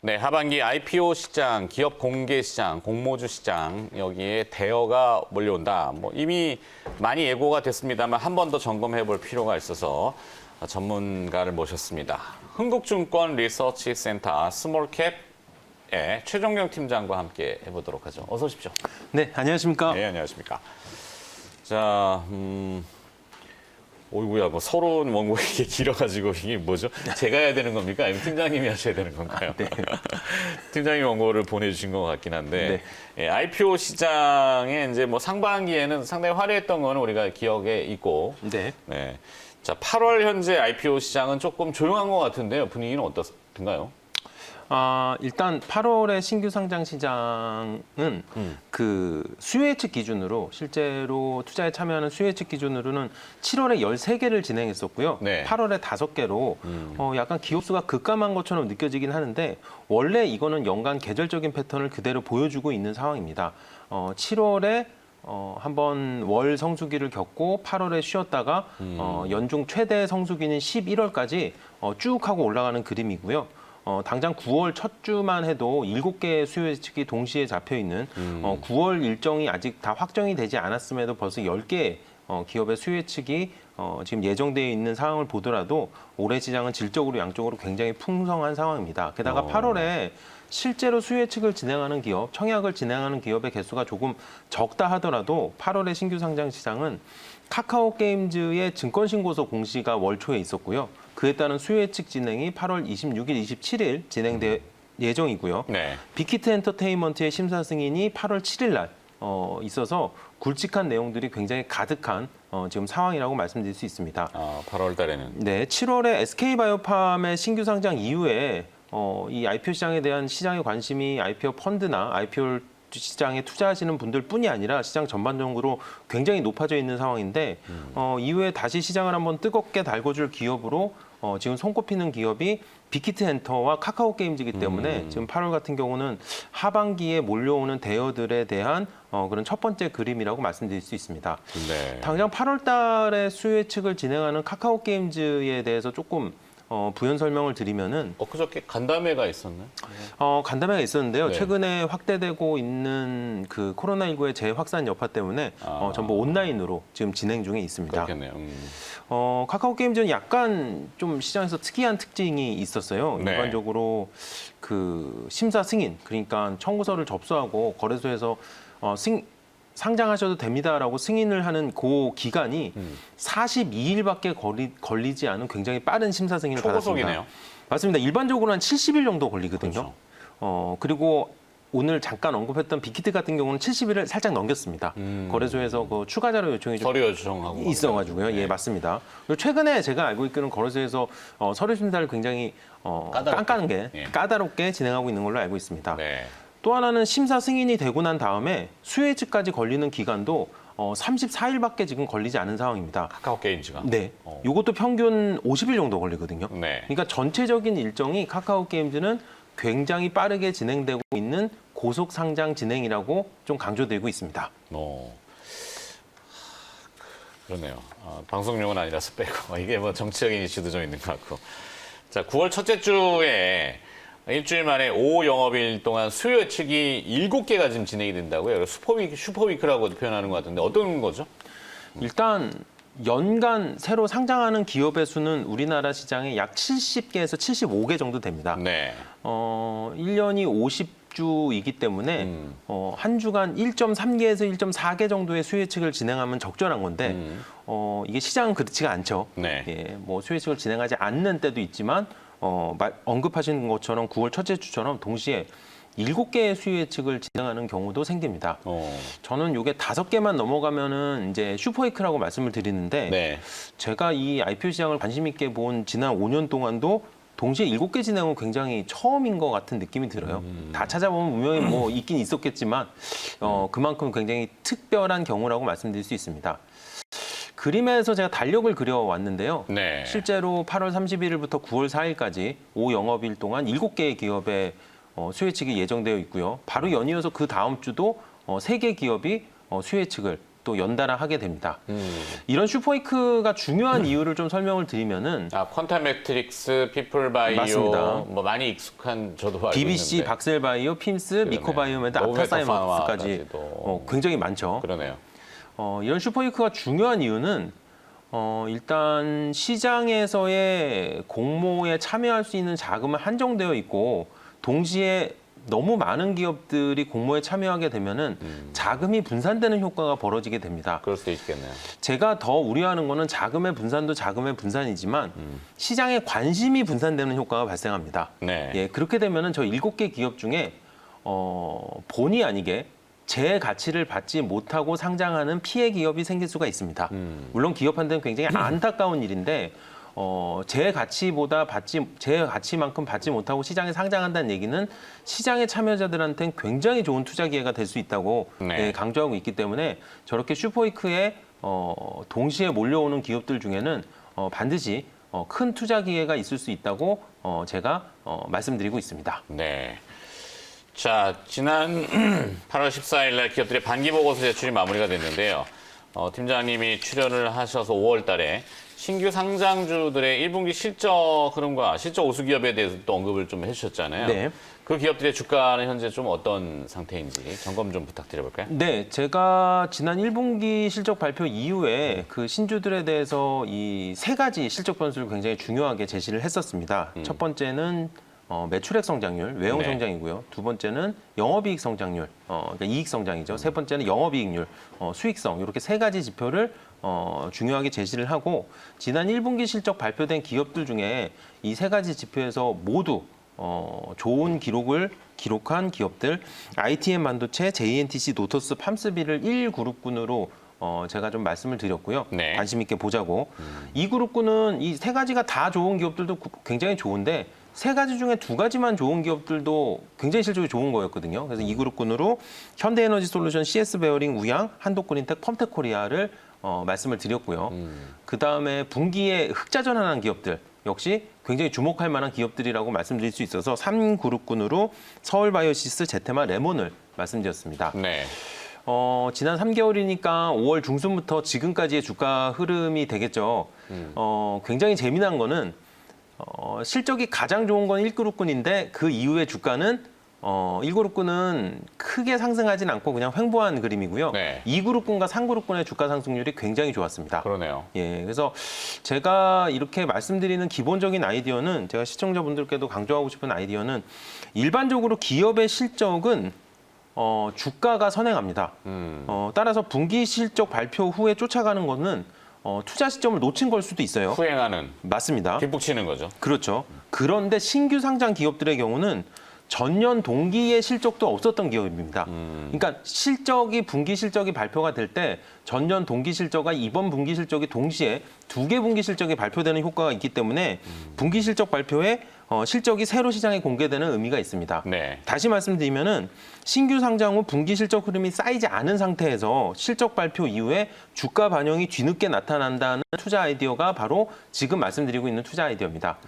네, 하반기 IPO 시장, 기업 공개 시장, 공모주 시장 여기에 대여가 몰려온다. 이미 많이 예고가 됐습니다만 한 번 더 점검해 볼 필요가 있어서 전문가를 모셨습니다. 흥국증권 리서치센터 스몰캡의 최종경 팀장과 함께 해보도록 하죠. 어서 오십시오. 네, 안녕하십니까? 네, 안녕하십니까. 자, 어이구야, 서론 원고 이게 길어가지고 이게 뭐죠? 제가 해야 되는 겁니까? 아니면 팀장님이 하셔야 되는 건가요? 네. 팀장님 원고를 보내주신 것 같긴 한데, 네. IPO 시장에 이제 상반기에는 상당히 화려했던 거는 우리가 기억에 있고, 네. 네. 자, 8월 현재 IPO 시장은 조금 조용한 것 같은데요. 분위기는 어떻든가요? 일단 8월의 신규 상장 시장은 그 수요예측 기준으로 실제로 투자에 참여하는 수요예측 기준으로는 7월에 13개를 진행했었고요. 네. 8월에 5개로 약간 기업 수가 급감한 것처럼 느껴지긴 하는데 원래 이거는 연간 계절적인 패턴을 그대로 보여주고 있는 상황입니다. 7월에 한번 월 성수기를 겪고 8월에 쉬었다가 연중 최대 성수기는 11월까지 쭉 하고 올라가는 그림이고요. 당장 9월 첫 주만 해도 7개의 수요 예측이 동시에 잡혀 있는 9월 일정이 아직 다 확정이 되지 않았음에도 벌써 10개 기업의 수요 예측이 지금 예정되어 있는 상황을 보더라도 올해 시장은 질적으로 양적으로 굉장히 풍성한 상황입니다. 게다가 8월에 실제로 수요 예측을 진행하는 기업, 청약을 진행하는 기업의 개수가 조금 적다 하더라도 8월의 신규 상장 시장은 카카오 게임즈의 증권 신고서 공시가 월 초에 있었고요. 그에 따른 수요 예측 진행이 8월 26일, 27일 진행될 예정이고요. 네. 빅히트 엔터테인먼트의 심사 승인이 8월 7일 날 있어서 굵직한 내용들이 굉장히 가득한 지금 상황이라고 말씀드릴 수 있습니다. 8월 달에는. 네, 7월에 SK바이오팜의 신규 상장 이후에 이 IPO 시장에 대한 시장의 관심이 IPO 펀드나 IPO 시장에 투자하시는 분들뿐이 아니라 시장 전반적으로 굉장히 높아져 있는 상황인데 이후에 다시 시장을 한번 뜨겁게 달궈줄 기업으로 지금 손꼽히는 기업이 빅히트 엔터와 카카오 게임즈이기 때문에 지금 8월 같은 경우는 하반기에 몰려오는 대여들에 대한 그런 첫 번째 그림이라고 말씀드릴 수 있습니다. 네. 당장 8월 달에 수요 예측을 진행하는 카카오 게임즈에 대해서 조금 부연 설명을 드리면은 그저께 간담회가 있었나요? 간담회가 있었는데요. 네. 최근에 확대되고 있는 그 코로나19의 재확산 여파 때문에 전부 온라인으로 지금 진행 중에 있습니다. 그렇겠네요. 카카오 게임즈는 약간 좀 시장에서 특이한 특징이 있었어요. 네. 일반적으로 그 심사 승인, 그러니까 청구서를 접수하고 거래소에서 상장하셔도 됩니다라고 승인을 하는 그 기간이 42일밖에 걸리지 않은 굉장히 빠른 심사 승인을 받았습니다. 초고속이네요. 맞습니다. 일반적으로 한 70일 정도 걸리거든요. 그렇죠. 그리고 오늘 잠깐 언급했던 빅히트 같은 경우는 70일을 살짝 넘겼습니다. 거래소에서 그 추가 자료 요청이 좀 서류 요청하고 있어가지고요. 네. 예, 맞습니다. 그리고 최근에 제가 알고 있기로는 거래소에서 서류 심사를 굉장히 까다롭게 진행하고 있는 걸로 알고 있습니다. 네. 또 하나는 심사 승인이 되고 난 다음에 수요 예측까지 걸리는 기간도 34일밖에 지금 걸리지 않은 상황입니다. 카카오 게임즈가. 네. 이것도 평균 50일 정도 걸리거든요. 네. 그러니까 전체적인 일정이 카카오 게임즈는 굉장히 빠르게 진행되고 있는 고속 상장 진행이라고 좀 강조되고 있습니다. 그러네요. 방송용은 아니라서 빼고 이게 정치적인 이슈도 좀 있는 것 같고. 자, 9월 첫째 주에 일주일 만에 5영업일 동안 수요 예측이 7개가 지금 진행이 된다고요. 슈퍼위크라고도 표현하는 것 같은데 어떤 거죠? 일단 연간 새로 상장하는 기업의 수는 우리나라 시장에 약 70개에서 75개 정도 됩니다. 네. 1년이 50주이기 때문에 한 주간 1.3개에서 1.4개 정도의 수요 예측을 진행하면 적절한 건데 이게 시장은 그렇지가 않죠. 네. 예, 수요 예측을 진행하지 않는 때도 있지만 언급하신 것처럼 9월 첫째 주처럼 동시에 7개의 수요 예측을 진행하는 경우도 생깁니다. 저는 이게 5개만 넘어가면은 이제 슈퍼위크라고 말씀을 드리는데 네. 제가 이 IPO 시장을 관심 있게 본 지난 5년 동안도 동시에 7개 진행은 굉장히 처음인 것 같은 느낌이 들어요. 다 찾아보면 분명히 있긴 있었겠지만 그만큼 굉장히 특별한 경우라고 말씀드릴 수 있습니다. 그림에서 제가 달력을 그려왔는데요. 네. 실제로 8월 31일부터 9월 4일까지 5영업일 동안 7개의 기업의 수요 예측이 예정되어 있고요. 바로 연이어서 그 다음 주도 3개 기업이 수요 예측을 또 연달아 하게 됩니다. 이런 슈퍼위크가 중요한 이유를 좀 설명을 드리면은 퀀텀 매트릭스, 피플바이오 맞습니다. 뭐 많이 익숙한 저도 알고 BBC, 있는데. 박셀바이오, 핀스, 미코바이오메드, 아타사이먼스까지 굉장히 많죠. 그러네요. 이런 슈퍼위크가 중요한 이유는 일단 시장에서의 공모에 참여할 수 있는 자금은 한정되어 있고 동시에 너무 많은 기업들이 공모에 참여하게 되면은 자금이 분산되는 효과가 벌어지게 됩니다. 그럴 수도 있겠네요. 제가 더 우려하는 거는 자금의 분산도 자금의 분산이지만 시장의 관심이 분산되는 효과가 발생합니다. 네. 예, 그렇게 되면은 저 7개 기업 중에 본의 아니게 제 가치를 받지 못하고 상장하는 피해 기업이 생길 수가 있습니다. 물론 기업한테는 굉장히 안타까운 일인데 제 가치만큼 받지 못하고 시장에 상장한다는 얘기는 시장의 참여자들한테는 굉장히 좋은 투자 기회가 될 수 있다고 네. 강조하고 있기 때문에 저렇게 슈퍼위크에 동시에 몰려오는 기업들 중에는 반드시 큰 투자 기회가 있을 수 있다고 제가 말씀드리고 있습니다. 네. 자, 지난 8월 14일 날 기업들의 반기 보고서 제출이 마무리가 됐는데요. 팀장님이 출연을 하셔서 5월 달에 신규 상장주들의 1분기 실적 흐름과 실적 우수 기업에 대해서 또 언급을 좀 해주셨잖아요. 네. 그 기업들의 주가는 현재 좀 어떤 상태인지 점검 좀 부탁드려볼까요? 네, 제가 지난 1분기 실적 발표 이후에 그 신주들에 대해서 이 세 가지 실적 변수를 굉장히 중요하게 제시를 했었습니다. 첫 번째는 매출액 성장률, 외형 네. 성장이고요. 두 번째는 영업이익 성장률, 그러니까 이익 성장이죠. 세 번째는 영업이익률, 수익성 이렇게 세 가지 지표를 중요하게 제시를 하고 지난 1분기 실적 발표된 기업들 중에 이 세 가지 지표에서 모두 좋은 기록을 기록한 기업들, ITM 반도체, JNTC, 노토스, 팜스비를 1그룹군으로 제가 좀 말씀을 드렸고요. 네. 관심 있게 보자고. 이 그룹군은 이 세 가지가 다 좋은 기업들도 굉장히 좋은데 세 가지 중에 두 가지만 좋은 기업들도 굉장히 실적이 좋은 거였거든요. 그래서 이 그룹군으로 현대에너지솔루션, CS베어링, 우양, 한독그린텍, 펌텍코리아를 말씀을 드렸고요. 그 다음에 분기에 흑자전환한 기업들 역시 굉장히 주목할 만한 기업들이라고 말씀드릴 수 있어서 3그룹군으로 서울바이오시스, 제테마, 레몬을 말씀드렸습니다. 네. 지난 3개월이니까 5월 중순부터 지금까지의 주가 흐름이 되겠죠. 굉장히 재미난 거는 실적이 가장 좋은 건 1그룹군인데 그 이후의 주가는 1그룹군은 크게 상승하진 않고 그냥 횡보한 그림이고요. 네. 2그룹군과 3그룹군의 주가 상승률이 굉장히 좋았습니다. 그러네요. 예, 그래서 제가 이렇게 말씀드리는 기본적인 아이디어는 제가 시청자분들께도 강조하고 싶은 아이디어는 일반적으로 기업의 실적은 주가가 선행합니다. 따라서 분기 실적 발표 후에 쫓아가는 거는 투자 시점을 놓친 걸 수도 있어요. 후행하는, 맞습니다. 뒷북치는 거죠. 그렇죠. 그런데 신규 상장 기업들의 경우는 전년 동기의 실적도 없었던 기업입니다. 그러니까 분기 실적이 발표가 될 때 전년 동기 실적과 이번 분기 실적이 동시에 두 개 분기 실적이 발표되는 효과가 있기 때문에 분기 실적 발표에 실적이 새로 시장에 공개되는 의미가 있습니다. 네. 다시 말씀드리면은 신규 상장 후 분기 실적 흐름이 쌓이지 않은 상태에서 실적 발표 이후에 주가 반영이 뒤늦게 나타난다는 투자 아이디어가 바로 지금 말씀드리고 있는 투자 아이디어입니다.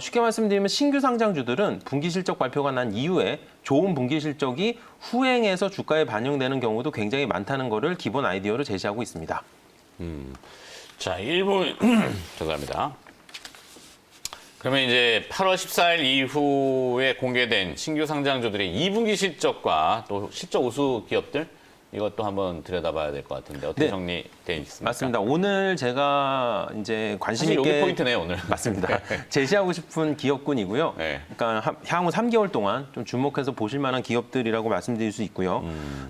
쉽게 말씀드리면 신규 상장주들은 분기 실적 발표가 난 이후에 좋은 분기 실적이 후행해서 주가에 반영되는 경우도 굉장히 많다는 것을 기본 아이디어로 제시하고 있습니다. 자, 1분, 죄송합니다. 그러면 이제 8월 14일 이후에 공개된 신규 상장주들의 2분기 실적과 또 실적 우수 기업들 이것도 한번 들여다봐야 될 것 같은데 어떻게 네. 정리되어 있습니까? 맞습니다. 오늘 제가 이제 관심 사실 있게 여기 포인트네요, 오늘. 맞습니다. 제시하고 싶은 기업군이고요. 네. 그러니까 향후 3개월 동안 좀 주목해서 보실 만한 기업들이라고 말씀드릴 수 있고요.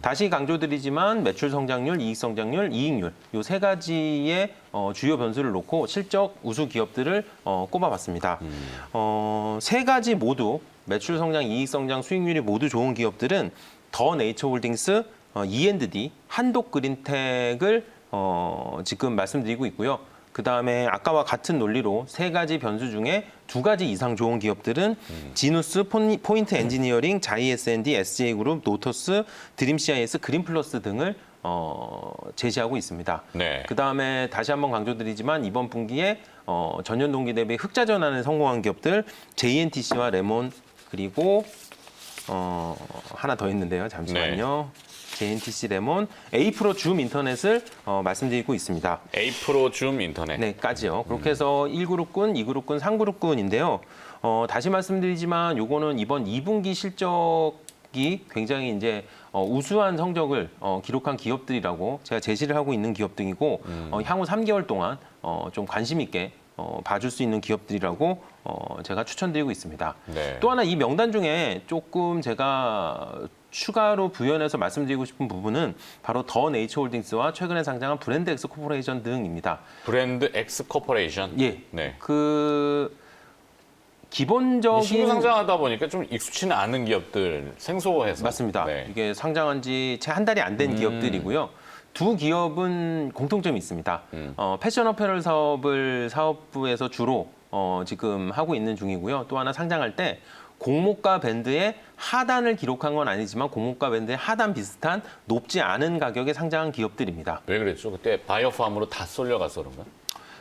다시 강조드리지만 매출 성장률, 이익 성장률, 이익률 이 세 가지의 주요 변수를 놓고 실적 우수 기업들을 꼽아봤습니다. 세 가지 모두 매출 성장, 이익 성장, 수익률이 모두 좋은 기업들은 더 네이처홀딩스, E&D, 한독그린텍을 지금 말씀드리고 있고요. 그 다음에 아까와 같은 논리로 세 가지 변수 중에 두 가지 이상 좋은 기업들은 지누스, 포인트 엔지니어링, 자이 S&D, SJ그룹, 노토스, 드림 CIS, 그린플러스 등을 제시하고 있습니다. 네. 그 다음에 다시 한번 강조드리지만 이번 분기에 전년 동기 대비 흑자 전환에 성공한 기업들 JNTC와 레몬 그리고 하나 더 있는데요. 잠시만요. JNTC 레몬, A 프로 줌 인터넷을 말씀드리고 있습니다. A 프로 줌 인터넷. 네, 까지요. 그렇게 해서 1그룹군, 2그룹군, 3그룹군인데요. 다시 말씀드리지만 요거는 이번 2분기 실적이 굉장히 이제 우수한 성적을 기록한 기업들이라고 제가 제시를 하고 있는 기업들이고 향후 3개월 동안 좀 관심 있게 봐줄 수 있는 기업들이라고 제가 추천드리고 있습니다. 네. 또 하나 이 명단 중에 조금 제가 추가로 부연해서 말씀드리고 싶은 부분은 바로 더 네이처홀딩스와 최근에 상장한 브랜드 엑스 코퍼레이션 등입니다. 브랜드 엑스 코퍼레이션. 예, 네. 그 기본적인 신규 상장하다 보니까 좀 익숙치는 않은 기업들 생소해서. 맞습니다. 네. 이게 상장한 지 채 한 달이 안 된 기업들이고요. 두 기업은 공통점이 있습니다. 패션 어페럴 사업부에서 주로 지금 하고 있는 중이고요. 또 하나 상장할 때 공모가 밴드의 하단을 기록한 건 아니지만 공모가 밴드의 하단 비슷한 높지 않은 가격에 상장한 기업들입니다. 왜 그랬죠? 그때 바이오팜으로 다 쏠려가서 그런가?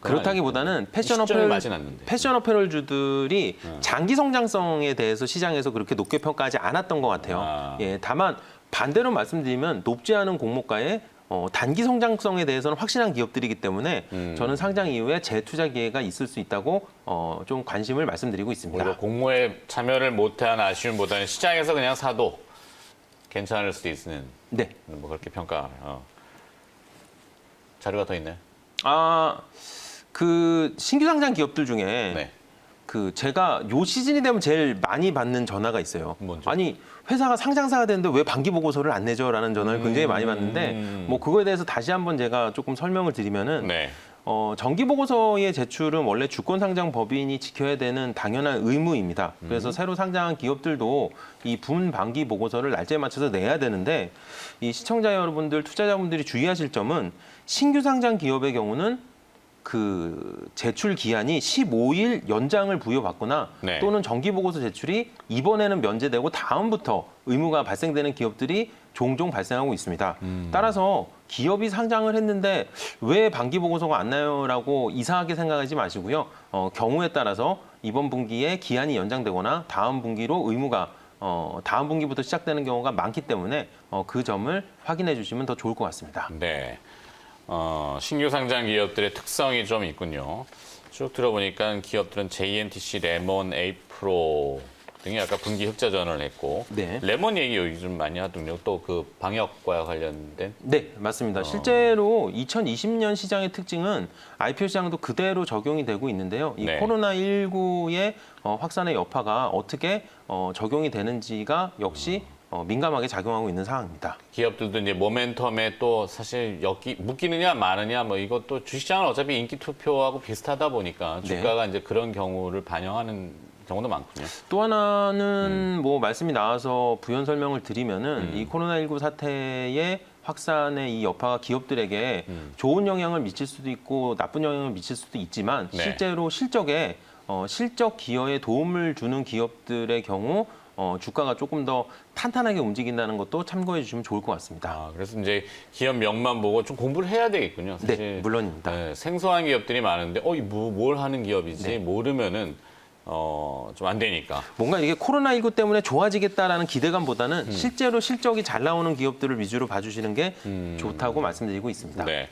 그렇다기보다는 시점이 맞진 않는데. 패션 어페럴주들이 장기 성장성에 대해서 시장에서 그렇게 높게 평가하지 않았던 것 같아요. 아. 예, 다만 반대로 말씀드리면 높지 않은 공모가에 단기 성장성에 대해서는 확실한 기업들이기 때문에 저는 상장 이후에 재투자 기회가 있을 수 있다고 좀 관심을 말씀드리고 있습니다. 오히려 공모에 참여를 못한 아쉬움보다는 시장에서 그냥 사도 괜찮을 수도 있는 네. 뭐 그렇게 평가. 자료가 더 있나요? 그 신규 상장 기업들 중에 네. 그 제가 요 시즌이 되면 제일 많이 받는 전화가 있어요. 뭔죠? 아니 회사가 상장사가 되는데 왜 반기 보고서를 안 내줘라는 전화를 굉장히 많이 받는데 뭐 그거에 대해서 다시 한번 제가 조금 설명을 드리면은 네. 정기 보고서의 제출은 원래 주권 상장 법인이 지켜야 되는 당연한 의무입니다. 그래서 새로 상장한 기업들도 이 분반기 보고서를 날짜에 맞춰서 내야 되는데 이 시청자 여러분들, 투자자분들이 주의하실 점은 신규 상장 기업의 경우는 그 제출 기한이 15일 연장을 부여받거나 네. 또는 정기 보고서 제출이 이번에는 면제되고 다음부터 의무가 발생되는 기업들이 종종 발생하고 있습니다. 따라서 기업이 상장을 했는데 왜 반기 보고서가 안 나요라고 이상하게 생각하지 마시고요. 경우에 따라서 이번 분기에 기한이 연장되거나 다음 분기로 의무가 다음 분기부터 시작되는 경우가 많기 때문에 그 점을 확인해 주시면 더 좋을 것 같습니다. 네. 신규 상장 기업들의 특성이 좀 있군요. 쭉 들어보니까 기업들은 JNTC, 레몬, A 프로 등이 아까 분기 흑자 전환을 했고 네. 레몬 얘기 요즘 많이 하더군요. 또 그 방역과 관련된 네, 맞습니다. 실제로 2020년 시장의 특징은 IPO 시장도 그대로 적용이 되고 있는데요. 이 네. 코로나19의 확산의 여파가 어떻게 적용이 되는지가 역시 민감하게 작용하고 있는 상황입니다. 기업들도 이제 모멘텀에 또 사실 묶이느냐 마느냐 뭐 이것도 주식시장은 어차피 인기 투표하고 비슷하다 보니까 주가가 이제 그런 경우를 반영하는 경우도 많군요. 또 하나는 뭐 말씀이 나와서 부연 설명을 드리면은 이 코로나19 사태의 확산의 이 여파가 기업들에게 좋은 영향을 미칠 수도 있고 나쁜 영향을 미칠 수도 있지만 네. 실제로 실적에 실적 기여에 도움을 주는 기업들의 경우 주가가 조금 더 탄탄하게 움직인다는 것도 참고해 주시면 좋을 것 같습니다. 그래서 이제 기업 명만 보고 좀 공부를 해야 되겠군요. 사실. 네, 물론입니다. 네, 생소한 기업들이 많은데 뭘 하는 기업이지 네. 모르면은 좀 안 되니까. 뭔가 이게 코로나19 때문에 좋아지겠다라는 기대감보다는 실제로 실적이 잘 나오는 기업들을 위주로 봐주시는 게 좋다고 말씀드리고 있습니다. 네.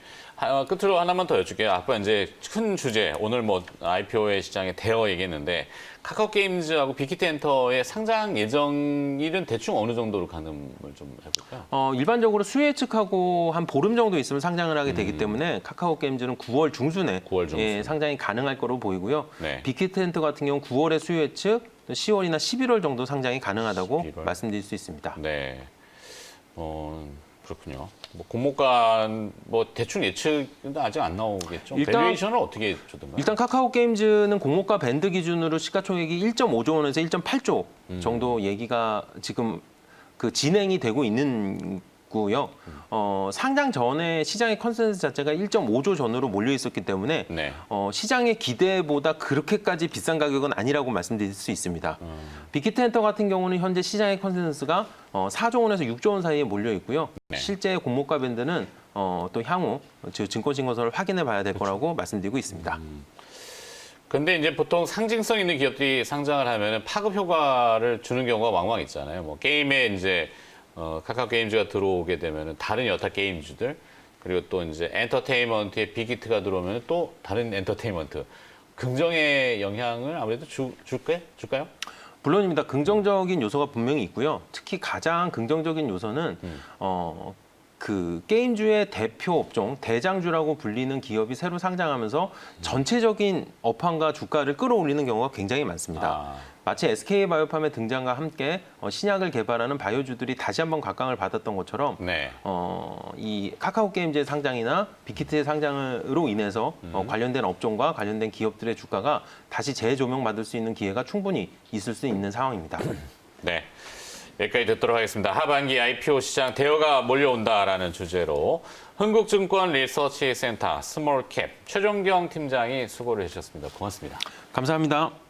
끝으로 하나만 더 여쭐게요. 아까 이제 큰 주제, 오늘 뭐 IPO의 시장에 대어 얘기했는데 카카오 게임즈하고 빅히트엔터의 상장 예정일은 대충 어느 정도로 가늠을 좀 해볼까요? 일반적으로 수요 예측하고 한 보름 정도 있으면 상장을 하게 되기 때문에 카카오 게임즈는 9월 중순에 9월 중순. 예, 상장이 가능할 거로 보이고요. 네. 빅히트엔터 같은 경우 9월에 수요 예측, 10월이나 11월 정도 상장이 가능하다고 11월. 말씀드릴 수 있습니다. 네. 그렇군요. 뭐 공모가 뭐 대충 예측은 아직 안 나오겠죠. 밸류에이션을 어떻게 주던가요? 일단 카카오 게임즈는 공모가 밴드 기준으로 시가총액이 1.5조 원에서 1.8조 정도 얘기가 지금 그 진행이 되고 있는 고요. 상장 전에 시장의 컨센서스 자체가 1.5조 전으로 몰려 있었기 때문에 네. 시장의 기대보다 그렇게까지 비싼 가격은 아니라고 말씀드릴 수 있습니다. 빅히트엔터 같은 경우는 현재 시장의 컨센서스가 4조 원에서 6조 원 사이에 몰려 있고요. 네. 실제 공모가 밴드는 또 향후 증권신고서를 확인해 봐야 될 거라고 말씀드리고 있습니다. 근데 이제 보통 상징성 있는 기업들이 상장을 하면은 파급 효과를 주는 경우가 왕왕 있잖아요. 뭐 게임에 이제 카카오 게임즈가 들어오게 되면은 다른 여타 게임주들 그리고 또 이제 엔터테인먼트에 빅히트가 들어오면 또 다른 엔터테인먼트 긍정의 영향을 아무래도 줄까요? 물론입니다. 긍정적인 요소가 분명히 있고요. 특히 가장 긍정적인 요소는 그 게임주의 대표 업종, 대장주라고 불리는 기업이 새로 상장하면서 전체적인 업황과 주가를 끌어올리는 경우가 굉장히 많습니다. 마치 SK바이오팜의 등장과 함께 신약을 개발하는 바이오주들이 다시 한번 각광을 받았던 것처럼 네. 이 카카오 게임즈의 상장이나 빅히트의 상장으로 인해서 관련된 업종과 관련된 기업들의 주가가 다시 재조명받을 수 있는 기회가 충분히 있을 수 있는 상황입니다. 네. 여기까지 듣도록 하겠습니다. 하반기 IPO 시장 대여가 몰려온다라는 주제로 흥국증권 리서치센터 스몰캡 최종경 팀장이 수고를 해주셨습니다. 고맙습니다. 감사합니다.